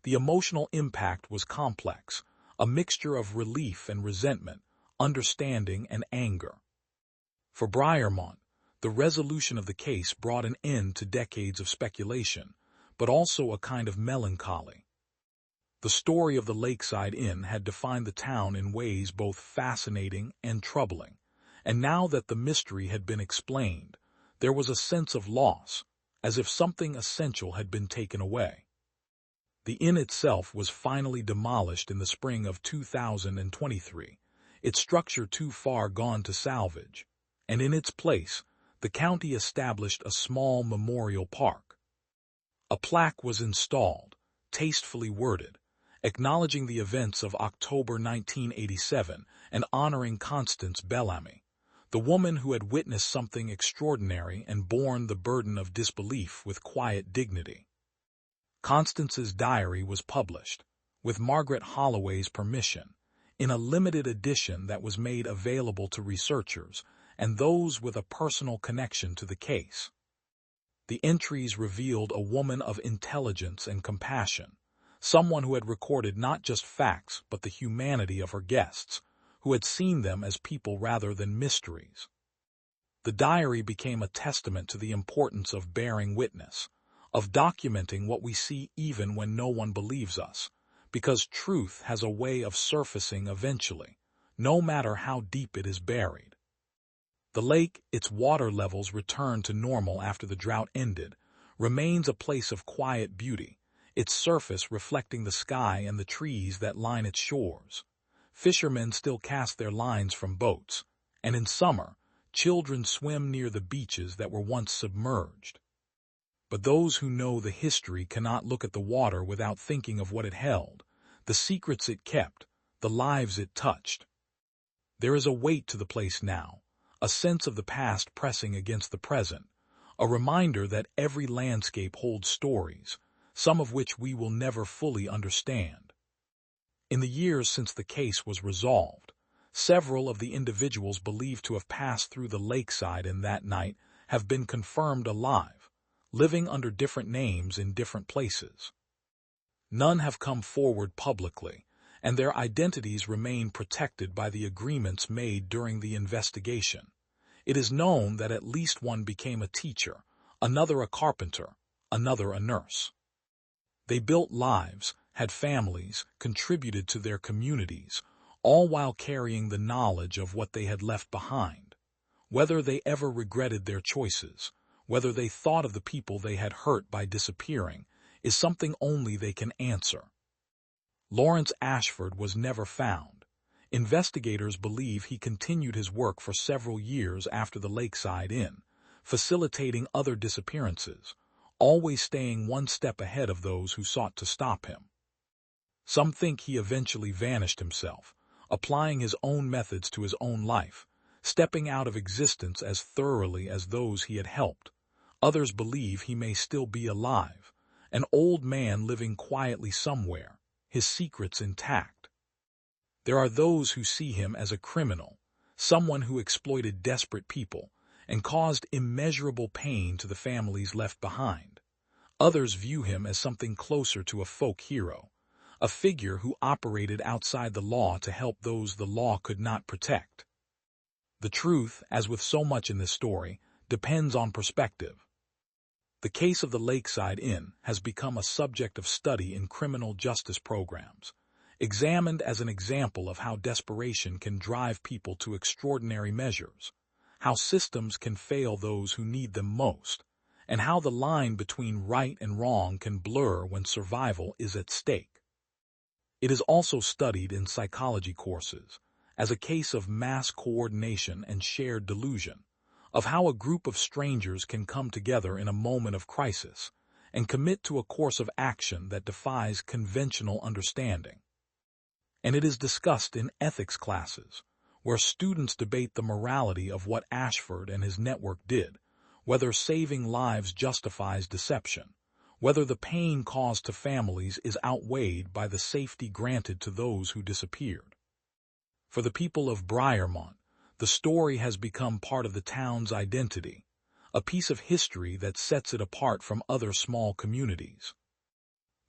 The emotional impact was complex, a mixture of relief and resentment, understanding and anger. For Briarmont, the resolution of the case brought an end to decades of speculation, but also a kind of melancholy. The story of the Lakeside Inn had defined the town in ways both fascinating and troubling, and now that the mystery had been explained, there was a sense of loss, as if something essential had been taken away. The inn itself was finally demolished in the spring of 2023, its structure too far gone to salvage, and in its place, the county established a small memorial park. A plaque was installed, tastefully worded, acknowledging the events of October 1987 and honoring Constance Bellamy, the woman who had witnessed something extraordinary and borne the burden of disbelief with quiet dignity. Constance's diary was published, with Margaret Holloway's permission, in a limited edition that was made available to researchers and those with a personal connection to the case. The entries revealed a woman of intelligence and compassion, someone who had recorded not just facts but the humanity of her guests, who had seen them as people rather than mysteries. The diary became a testament to the importance of bearing witness, of documenting what we see even when no one believes us, because truth has a way of surfacing eventually, no matter how deep it is buried. The lake, its water levels returned to normal after the drought ended, remains a place of quiet beauty, its surface reflecting the sky and the trees that line its shores. Fishermen still cast their lines from boats, and in summer, children swim near the beaches that were once submerged. But those who know the history cannot look at the water without thinking of what it held, the secrets it kept, the lives it touched. There is a weight to the place now, a sense of the past pressing against the present, a reminder that every landscape holds stories, some of which we will never fully understand. In the years since the case was resolved, several of the individuals believed to have passed through the Lakeside in that night have been confirmed alive, living under different names in different places. None have come forward publicly, and their identities remain protected by the agreements made during the investigation. It is known that at least one became a teacher, another a carpenter, another a nurse. They built lives, had families, contributed to their communities, all while carrying the knowledge of what they had left behind. Whether they ever regretted their choices, whether they thought of the people they had hurt by disappearing, is something only they can answer. Lawrence Ashford was never found. Investigators believe he continued his work for several years after the Lakeside Inn, facilitating other disappearances, always staying one step ahead of those who sought to stop him. Some think he eventually vanished himself, applying his own methods to his own life, stepping out of existence as thoroughly as those he had helped. Others believe he may still be alive, an old man living quietly somewhere, his secrets intact. There are those who see him as a criminal, someone who exploited desperate people and caused immeasurable pain to the families left behind. Others view him as something closer to a folk hero, a figure who operated outside the law to help those the law could not protect. The truth, as with so much in this story, depends on perspective. The case of the Lakeside Inn has become a subject of study in criminal justice programs, examined as an example of how desperation can drive people to extraordinary measures, how systems can fail those who need them most, and how the line between right and wrong can blur when survival is at stake. It is also studied in psychology courses as a case of mass coordination and shared delusion, of how a group of strangers can come together in a moment of crisis and commit to a course of action that defies conventional understanding. and it is discussed in ethics classes, where students debate the morality of what Ashford and his network did, whether saving lives justifies deception, whether the pain caused to families is outweighed by the safety granted to those who disappeared. For the people of Briarmont, the story has become part of the town's identity, a piece of history that sets it apart from other small communities.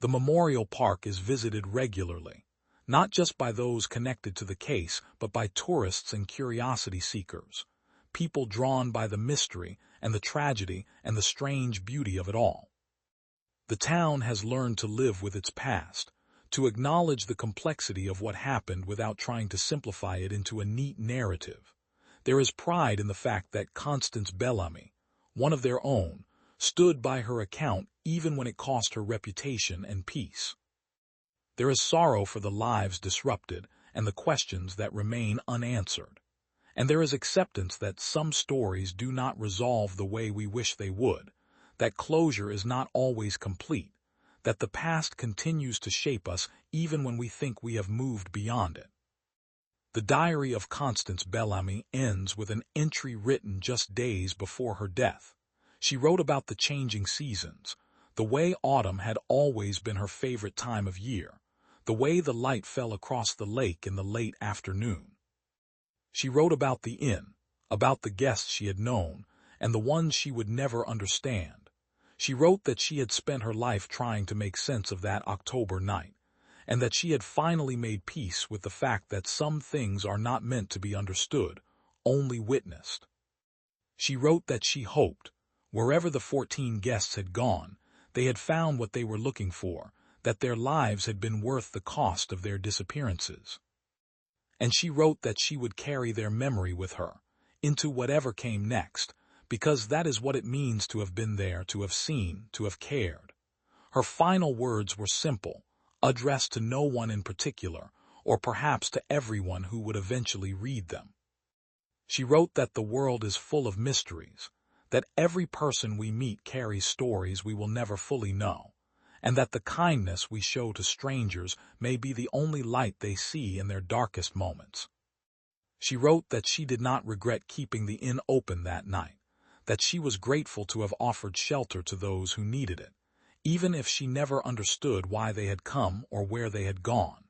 The memorial park is visited regularly, not just by those connected to the case, but by tourists and curiosity seekers, people drawn by the mystery and the tragedy and the strange beauty of it all. The town has learned to live with its past, to acknowledge the complexity of what happened without trying to simplify it into a neat narrative. There is pride in the fact that Constance Bellamy, one of their own, stood by her account even when it cost her reputation and peace. There is sorrow for the lives disrupted and the questions that remain unanswered. And there is acceptance that some stories do not resolve the way we wish they would, that closure is not always complete, that the past continues to shape us even when we think we have moved beyond it. The diary of Constance Bellamy ends with an entry written just days before her death. She wrote about the changing seasons, the way autumn had always been her favorite time of year, the way the light fell across the lake in the late afternoon. She wrote about the inn, about the guests she had known, and the ones she would never understand. She wrote that she had spent her life trying to make sense of that October night, and that she had finally made peace with the fact that some things are not meant to be understood, only witnessed. She wrote that she hoped, wherever the 14 guests had gone, they had found what they were looking for, that their lives had been worth the cost of their disappearances. And she wrote that she would carry their memory with her, into whatever came next, because that is what it means to have been there, to have seen, to have cared. Her final words were simple, addressed to no one in particular, or perhaps to everyone who would eventually read them. She wrote that the world is full of mysteries, that every person we meet carries stories we will never fully know, and that the kindness we show to strangers may be the only light they see in their darkest moments. She wrote that she did not regret keeping the inn open that night, that she was grateful to have offered shelter to those who needed it, even if she never understood why they had come or where they had gone.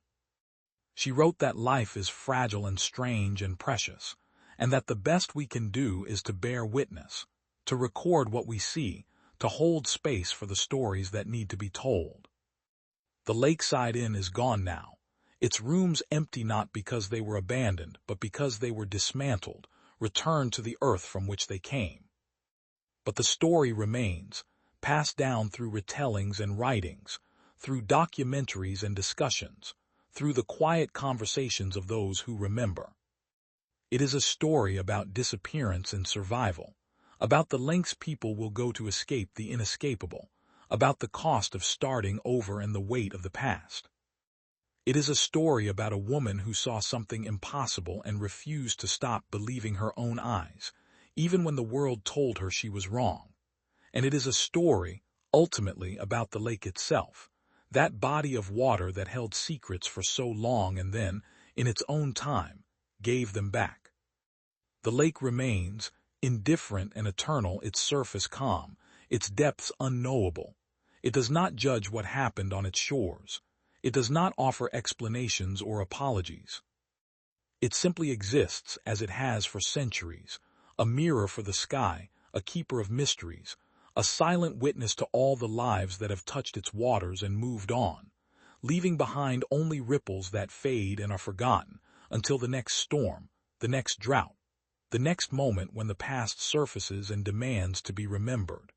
She wrote that life is fragile and strange and precious, and that the best we can do is to bear witness, to record what we see, to hold space for the stories that need to be told. The Lakeside Inn is gone now, its rooms empty not because they were abandoned, but because they were dismantled, returned to the earth from which they came. But the story remains, passed down through retellings and writings, through documentaries and discussions, through the quiet conversations of those who remember. It is a story about disappearance and survival, about the lengths people will go to escape the inescapable, about the cost of starting over and the weight of the past. It is a story about a woman who saw something impossible and refused to stop believing her own eyes, even when the world told her she was wrong. And it is a story, ultimately, about the lake itself, that body of water that held secrets for so long and then, in its own time, gave them back. The lake remains, indifferent and eternal, its surface calm, its depths unknowable. It does not judge what happened on its shores. It does not offer explanations or apologies. It simply exists as it has for centuries, a mirror for the sky, a keeper of mysteries, a silent witness to all the lives that have touched its waters and moved on, leaving behind only ripples that fade and are forgotten until the next storm, the next drought, the next moment when the past surfaces and demands to be remembered.